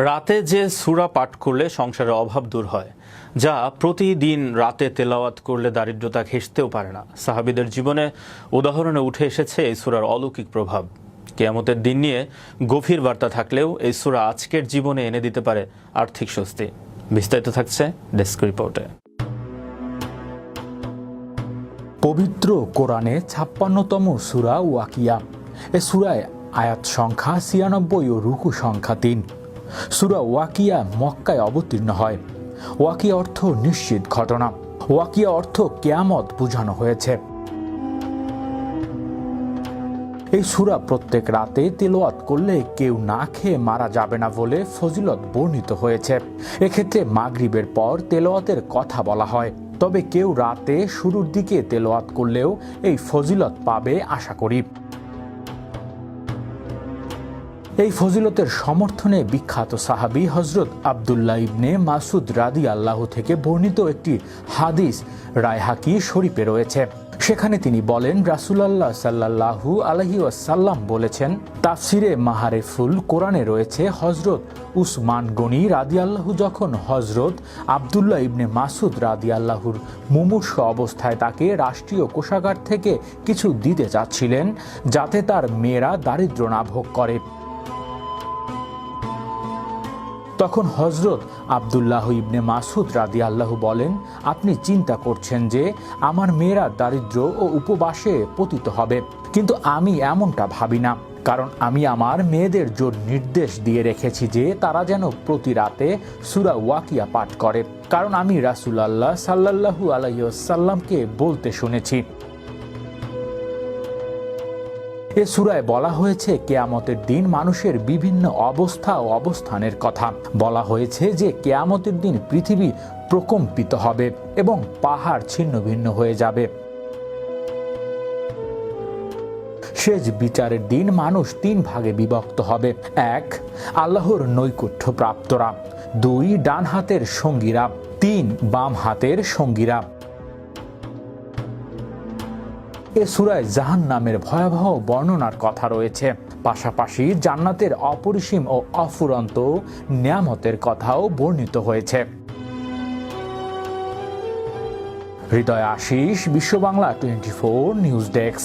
রাতে যে সূরা পাঠ করলে সংসারের অভাব দূর হয়, যা প্রতিদিন রাতে তেলাওয়াত করলে দারিদ্রতা ঘেঁষতেও পারে না। সাহাবীদের জীবনে উদাহরণে উঠে এসেছে এই সূরার অলৌকিক প্রভাব। কিয়ামতের দিন নিয়ে গভীর বার্তা থাকলেও এই সূরা আজকের জীবনে এনে দিতে পারে আর্থিক স্বস্তি। বিস্তারিত থাকছে ডেস্ক রিপোর্টে। পবিত্র কোরআনে ৫৬তম সূরা ওয়াকিয়া। এ সূরায় আয়াত সংখ্যা ৯৬ ও রুকু সংখ্যা ৩। সূরা ওয়াকিয়া মক্কায় অবতীর্ণ হয়। ওয়াকিয়া অর্থ নিশ্চিত ঘটনা। ওয়াকিয়া অর্থ কিয়ামত বোঝানো হয়েছে। এই সূরা প্রত্যেক রাতে তেলাওয়াত করলে কেউ না খেয়ে মারা যাবে না বলে ফজিলত বর্ণিত হয়েছে। এক্ষেত্রে মাগরিবের পর তেলাওয়াতের কথা বলা হয়। তবে কেউ রাতে শুরুর দিকে তেলাওয়াত করলেও এই ফজিলত পাবে আশা করি। এই ফজিলতের সমর্থনে বিখ্যাত সাহাবী হযরত আব্দুল্লাহ ইবনে মাসউদ রাদিয়াল্লাহু থেকে বর্ণিত একটি হাদিস রায়হাকি শরীফে রয়েছে। সেখানে তিনি বলেন, রাসূলুল্লাহ সাল্লাল্লাহু আলাইহি ওয়াসাল্লাম বলেছেন, তাফসিরে মাহারিফুল কোরআনে রয়েছে, হযরত উসমান গনি রাদিয়াল্লাহু যখন হযরত আব্দুল্লাহ ইবনে মাসউদ রাদিয়াল্লাহুর মুমূর্ষু অবস্থায় তাকে রাষ্ট্রীয় কোষাগার থেকে কিছু দিতে চাচ্ছিলেন যাতে তার মেয়েরা দারিদ্র্য না ভোগ করে। তখন হযরত আব্দুল্লাহ ইবনে মাসউদ রাদিয়াল্লাহু বলেন, আপনি চিন্তা করছেন যে আমার মেয়েরা দারিদ্র্য ও উপবাসে পতিত হবে, কিন্তু আমি এমনটা ভাবি না। কারণ আমি আমার মেয়েদের জোর নির্দেশ দিয়ে রেখেছি যে তারা যেন প্রতি রাতে সূরা ওয়াকিয়া পাঠ করে, কারণ আমি রাসূলুল্লাহ সাল্লাল্লাহু আলাইহি ওয়াসাল্লামকে বলতে শুনেছি। এ সূরায় বলা হয়েছে কিয়ামতের দিন মানুষের বিভিন্ন অবস্থা ও অবস্থানের কথা। বলা হয়েছে যে কিয়ামতের দিন পৃথিবী প্রকম্পিত হবে এবং পাহাড় ছিন্ন ভিন্ন হয়ে যাবে। শেষ বিচারের দিন মানুষ ৩ ভাগে বিভক্ত হবে। ১. আল্লাহর নৈকট্য প্রাপ্তরা, ২. ডান হাতের সঙ্গীরা, ৩. বাম হাতের সঙ্গীরা। এ সূরায় জাহান্নামের ভয়াবহ বর্ণনার কথা রয়েছে। পাশাপাশি জান্নাতের অপরিসীম ও অফুরন্ত নিয়ামতের কথাও বর্ণিত হয়েছে। হৃদয় আশিস, বিশ্ব বাংলা 24 নিউজ ডেস্ক।